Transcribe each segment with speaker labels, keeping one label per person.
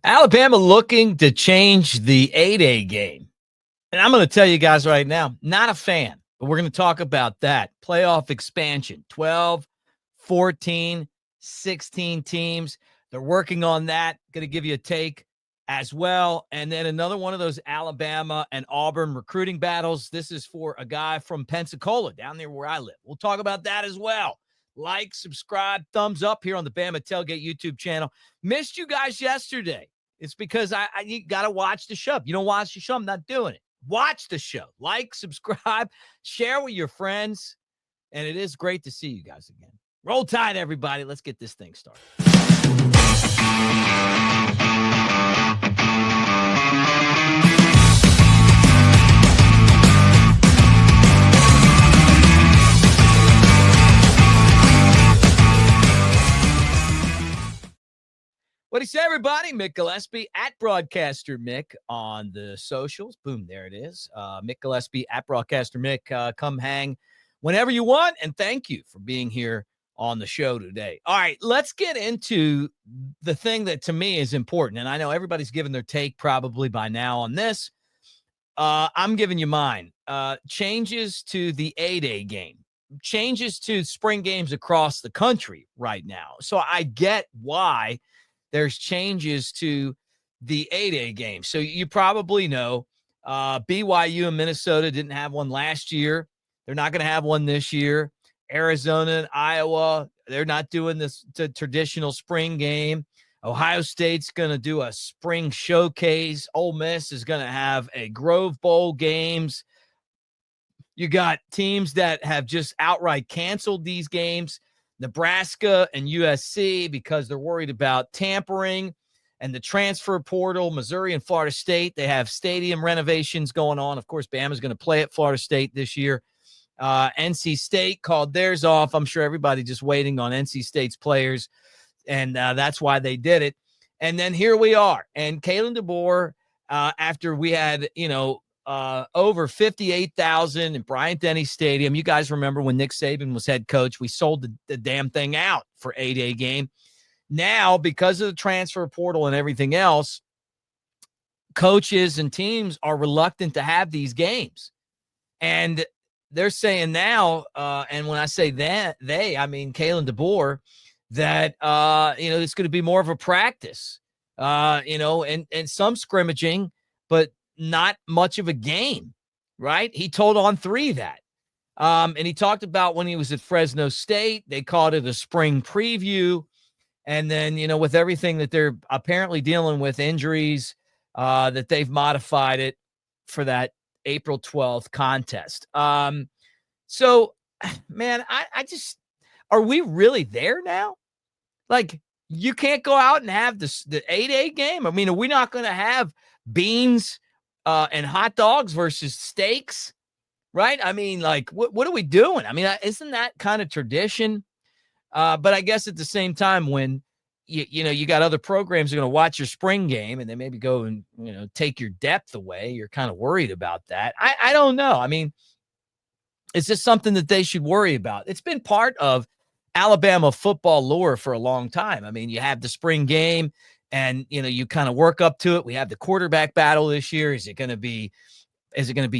Speaker 1: Alabama looking to change the 8A game. And I'm going to tell you guys right now, not a fan, but we're going to talk about that. Playoff expansion, 12, 14, 16 teams. They're working on that. Going to give you a take as well. And then another one of those Alabama and Auburn recruiting battles. This is for a guy from Pensacola, down there where I live. We'll talk about that as well. Like, subscribe, thumbs up here on the Bama Tailgate YouTube channel. Missed you guys yesterday. It's because you got to watch the show. If you don't watch the show, I'm not doing it. Watch the show. Like, subscribe, share with your friends. And it is great to see you guys again. Roll Tide, everybody. Let's get this thing started. What do you say, everybody? Mick Gillespie at Broadcaster Mick on the socials. Boom, there it is. Mick Gillespie at Broadcaster Mick. Come hang whenever you want, and thank you for being here on the show today. All right, let's get into the thing that to me is important, and I know everybody's given their take probably by now on this. I'm giving you mine. Changes to the 8A game. Changes to spring games across the country right now. So I get why there's changes to the 8A game. So you probably know BYU and Minnesota didn't have one last year. They're not going to have one this year. Arizona and Iowa, they're not doing this traditional spring game. Ohio State's going to do a spring showcase. Ole Miss is going to have a Grove Bowl games. You got teams that have just outright canceled these games. Nebraska and USC because they're worried about tampering and the transfer portal. Missouri and Florida State, they have stadium renovations going on. Of course, Bama's going to play at Florida State this year. NC State called theirs off. I'm sure everybody just waiting on NC State's players, and that's why they did it. And then here we are. And Kalen DeBoer, after we had, over 58,000 in Bryant-Denny Stadium. You guys remember when Nick Saban was head coach, we sold the damn thing out for 8A game. Now, because of the transfer portal and everything else, coaches and teams are reluctant to have these games. And they're saying now, and when I say that, I mean Kalen DeBoer, that, it's going to be more of a practice, and some scrimmaging, but not much of a game, right? He told On3 that. And he talked about when he was at Fresno State, they called it a spring preview. And then, with everything that they're apparently dealing with, injuries, that they've modified it for that April 12th contest. So, man, I just, are we really there now? Like, you can't go out and have the 8A game? I mean, are we not going to have beans and hot dogs versus steaks, right? I mean, like, what are we doing? I mean, isn't that kind of tradition? But I guess at the same time, when you got other programs that are going to watch your spring game and they maybe go and, take your depth away, you're kind of worried about that. I don't know. I mean, is this something that they should worry about? It's been part of Alabama football lore for a long time. I mean, you have the spring game, and, you kind of work up to it. We have the quarterback battle this year. Is it going to be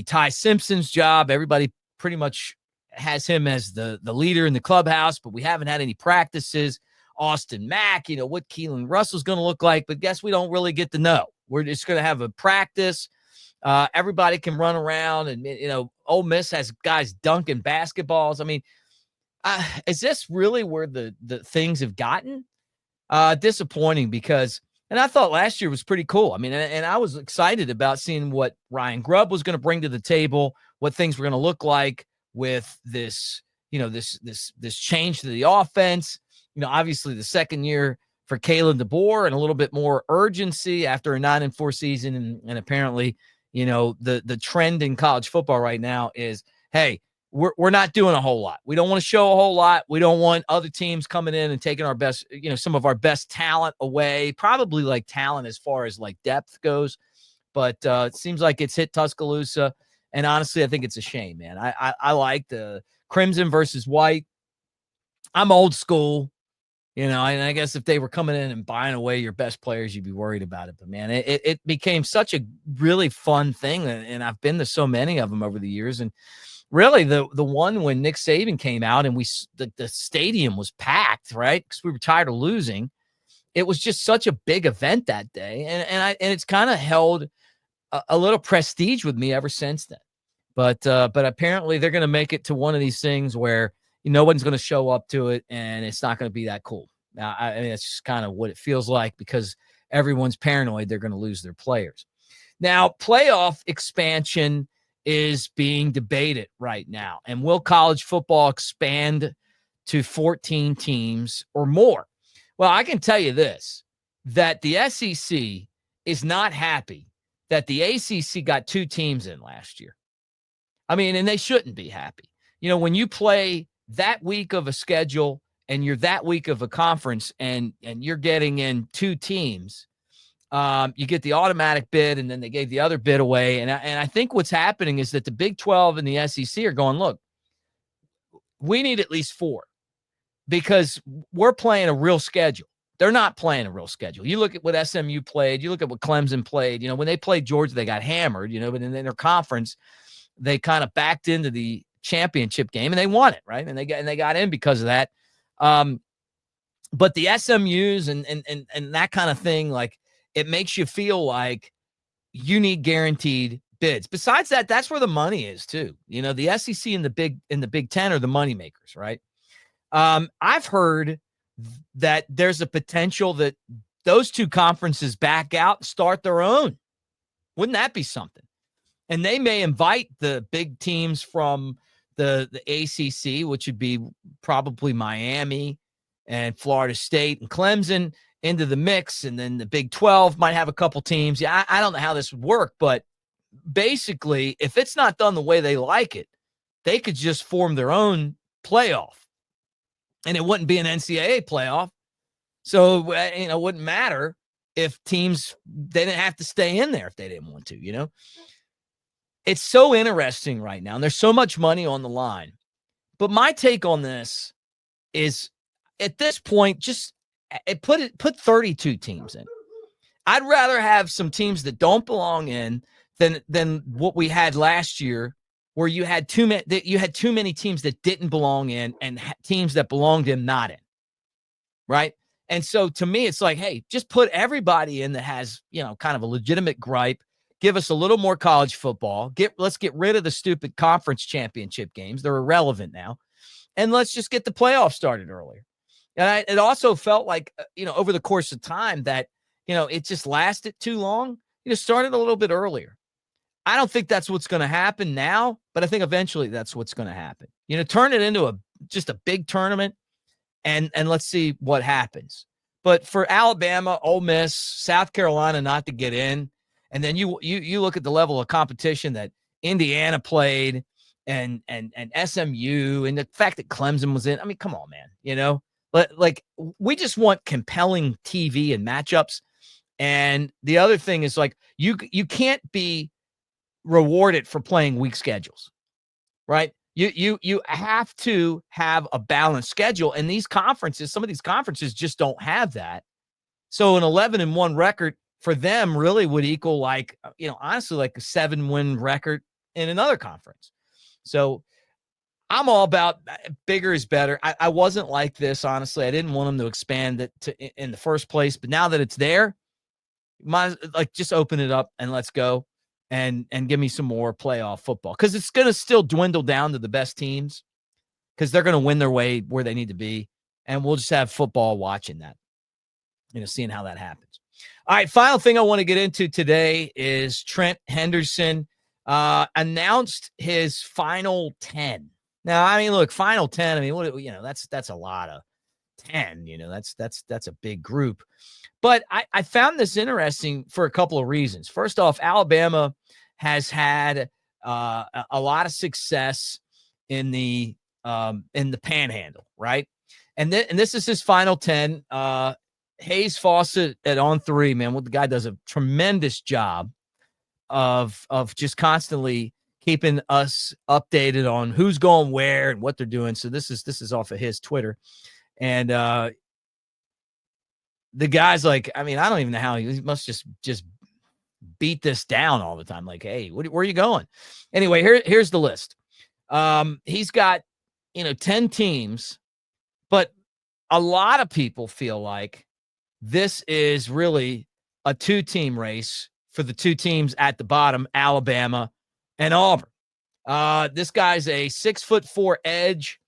Speaker 1: Ty Simpson's job? Everybody pretty much has him as the leader in the clubhouse, but we haven't had any practices. Austin Mack, what Keelan Russell's going to look like, but guess we don't really get to know. We're just going to have a practice. Everybody can run around, and, Ole Miss has guys dunking basketballs. I mean, is this really where the things have gotten? Disappointing, because, and I thought last year was pretty cool. I mean, and I was excited about seeing what Ryan Grubb was going to bring to the table, what things were going to look like with this, this change to the offense. Obviously the second year for Kalen DeBoer and a little bit more urgency after a 9-4 season. And apparently, the trend in college football right now is, hey, we're not doing a whole lot. We don't want to show a whole lot. We don't want other teams coming in and taking our best, some of our best talent away, probably like talent as far as like depth goes. But it seems like it's hit Tuscaloosa. And honestly, I think it's a shame, man. I like the crimson versus white. I'm old school. And I guess if they were coming in and buying away your best players, you'd be worried about it. But, man, it became such a really fun thing, and I've been to so many of them over the years. And really, the one when Nick Saban came out and the stadium was packed, right, because we were tired of losing. It was just such a big event that day, and it's kind of held a little prestige with me ever since then. But apparently they're going to make it to one of these things where no one's going to show up to it, and it's not going to be that cool. Now, I mean, it's just kind of what it feels like because everyone's paranoid they're going to lose their players. Now, playoff expansion is being debated right now. And will college football expand to 14 teams or more? Well, I can tell you this, that the SEC is not happy that the ACC got 2 teams in last year. I mean, and they shouldn't be happy. When you play that week of a schedule and you're that week of a conference and you're getting in 2 teams, you get the automatic bid, and then they gave the other bid away. And I think what's happening is that the Big 12 and the SEC are going, look, we need at least 4 because we're playing a real schedule. They're not playing a real schedule. You look at what SMU played. You look at what Clemson played. When they played Georgia, they got hammered, but in their conference, they kind of backed into the championship game and they won it, right? And they got in because of that. But the SMUs and that kind of thing, like, it makes you feel like you need guaranteed bids. Besides that, that's where the money is too. The SEC and the Big Ten are the money makers, right? I've heard that there's a potential that those 2 conferences back out and start their own. Wouldn't that be something? And they may invite the big teams from the ACC, which would be probably Miami and Florida State and Clemson, into the mix. And then the Big 12 might have a couple teams. Yeah, I don't know how this would work, but basically, if it's not done the way they like it, they could just form their own playoff. And it wouldn't be an NCAA playoff. So, it wouldn't matter if teams, they didn't have to stay in there if they didn't want to, It's so interesting right now, and there's so much money on the line. But my take on this is, at this point, just put 32 teams in. I'd rather have some teams that don't belong in than what we had last year, where you had too many teams that didn't belong in and teams that belonged in not in, right? And so to me, it's like, hey, just put everybody in that has, kind of a legitimate gripe. Give us a little more college football. Let's get rid of the stupid conference championship games. They're irrelevant now. And let's just get the playoffs started earlier. And it also felt like, over the course of time that, it just lasted too long. Started a little bit earlier. I don't think that's what's going to happen now, but I think eventually that's what's going to happen. Turn it into just a big tournament and let's see what happens. But for Alabama, Ole Miss, South Carolina not to get in, and then you look at the level of competition that Indiana played and SMU and the fact that Clemson was in. I mean, come on, man. Like, we just want compelling TV and matchups. And the other thing is, like, you can't be rewarded for playing weak schedules, right? You have to have a balanced schedule. And some of these conferences just don't have that. So an 11-1 record for them really would equal, like, honestly, like a 7-win record in another conference. So I'm all about bigger is better. I wasn't like this, honestly. I didn't want them to expand it in the first place, but now that it's there, just open it up and let's go and give me some more playoff football, because it's going to still dwindle down to the best teams because they're going to win their way where they need to be, and we'll just have football watching that, seeing how that happens. All right, final thing I want to get into today is Trent Henderson announced his final 10. Now, I mean, look, final 10, I mean, that's a lot of 10, that's a big group. But I found this interesting for a couple of reasons. First off, Alabama has had a lot of success in the Panhandle, right? And this is his final 10. Hayes Fawcett at On 3, man. The guy does a tremendous job of just constantly keeping us updated on who's going where and what they're doing. So this is off of his Twitter. And the guy's like, I mean, I don't even know how he must just beat this down all the time. Like, hey, where are you going? Anyway, here's the list. He's got, 10 teams, but a lot of people feel like this is really a 2-team race for the 2 teams at the bottom, Alabama and Auburn. This guy's a 6'4" edge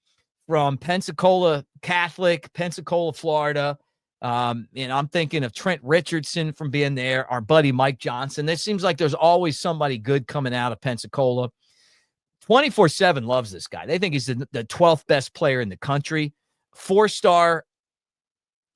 Speaker 1: from Pensacola Catholic, Pensacola, Florida. And I'm thinking of Trent Richardson from being there, our buddy Mike Johnson. It seems like there's always somebody good coming out of Pensacola. 24/7 loves this guy. They think he's the 12th best player in the country. 4-star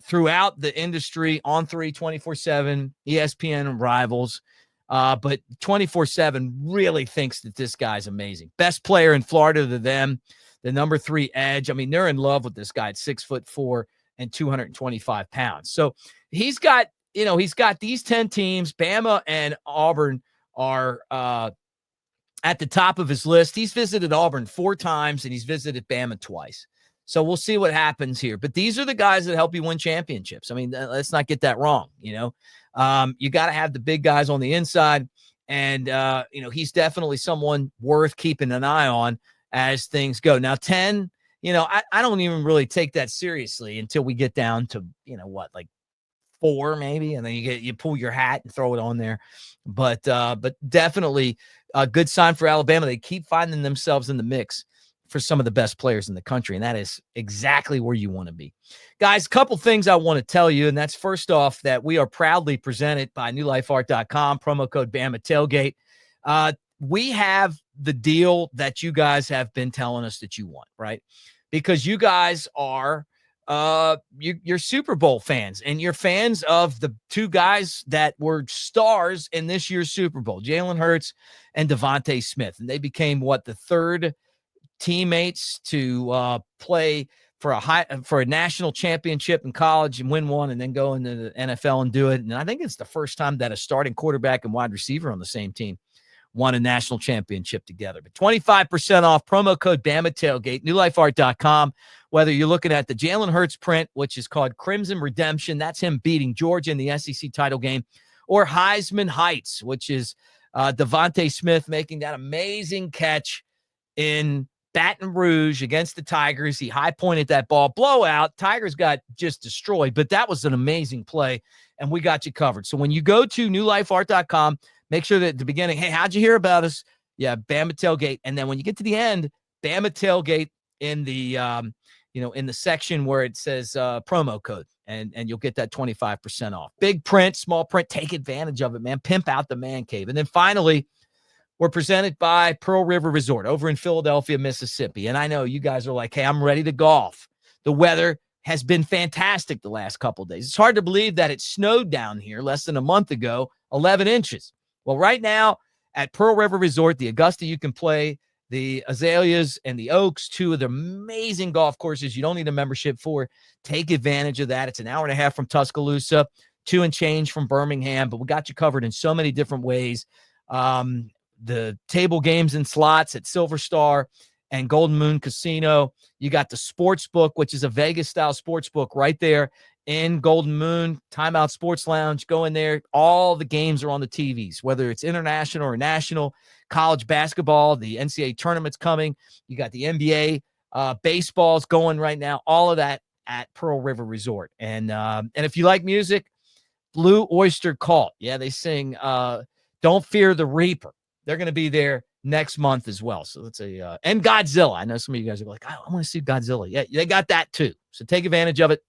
Speaker 1: throughout the industry, on 3, 24/7, ESPN and rivals. But 24/7 really thinks that this guy's amazing. Best player in Florida to them, the number 3 edge. I mean, they're in love with this guy at 6'4" and 225 pounds. So he's got these 10 teams. Bama and Auburn are at the top of his list. He's visited Auburn 4 times and he's visited Bama twice. So we'll see what happens here. But these are the guys that help you win championships. I mean, let's not get that wrong. You got to have the big guys on the inside. And, he's definitely someone worth keeping an eye on as things go. Now, 10, I don't even really take that seriously until we get down to, like 4 maybe. And then you pull your hat and throw it on there. But definitely a good sign for Alabama. They keep finding themselves in the mix for some of the best players in the country, and that is exactly where you want to be. Guys, a couple things I want to tell you, and that's first off that we are proudly presented by newlifeart.com, promo code Bama Tailgate. We have the deal that you guys have been telling us that you want, right? Because you guys are you're Super Bowl fans, and you're fans of the 2 guys that were stars in this year's Super Bowl, Jalen Hurts and Devontae Smith, and they became the 3rd teammates to play for a national championship in college and win one, and then go into the NFL and do it. And I think it's the first time that a starting quarterback and wide receiver on the same team won a national championship together. But 25% off, promo code Bama Tailgate, newlifeart.com. Whether you're looking at the Jalen Hurts print, which is called Crimson Redemption, that's him beating Georgia in the SEC title game, or Heisman Heights, which is Devontae Smith making that amazing catch in Baton Rouge against the Tigers. He high-pointed that ball. Blowout. Tigers got just destroyed, but that was an amazing play, and we got you covered. So when you go to newlifeart.com, make sure that at the beginning, hey, how'd you hear about us? Yeah, Bama Tailgate. And then when you get to the end, Bama Tailgate in the in the section where it says promo code, and you'll get that 25% off. Big print, small print, take advantage of it, man. Pimp out the man cave. And then finally, we're presented by Pearl River Resort over in Philadelphia, Mississippi. And I know you guys are like, hey, I'm ready to golf. The weather has been fantastic the last couple of days. It's hard to believe that it snowed down here less than a month ago, 11 inches. Well, right now at Pearl River Resort, the Augusta, you can play the Azaleas and the Oaks, 2 of the amazing golf courses you don't need a membership for. Take advantage of that. It's an hour and a half from Tuscaloosa, 2 and change from Birmingham, but we got you covered in so many different ways. The table games and slots at Silver Star and Golden Moon Casino. You got the sports book, which is a Vegas-style sports book right there in Golden Moon. Timeout Sports Lounge. Go in there. All the games are on the TVs, whether it's international or national. College basketball, the NCAA tournament's coming. You got the NBA. Baseball's going right now. All of that at Pearl River Resort. And if you like music, Blue Oyster Cult. Yeah, they sing Don't Fear the Reaper. They're going to be there next month as well. So let's say, and Godzilla. I know some of you guys are like, I want to see Godzilla. Yeah, they got that too. So take advantage of it.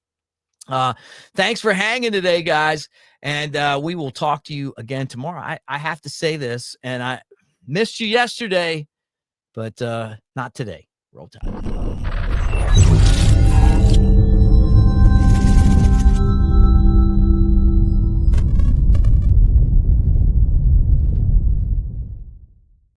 Speaker 1: Thanks for hanging today, guys. And we will talk to you again tomorrow. I have to say this, and I missed you yesterday, but not today. Roll Tide.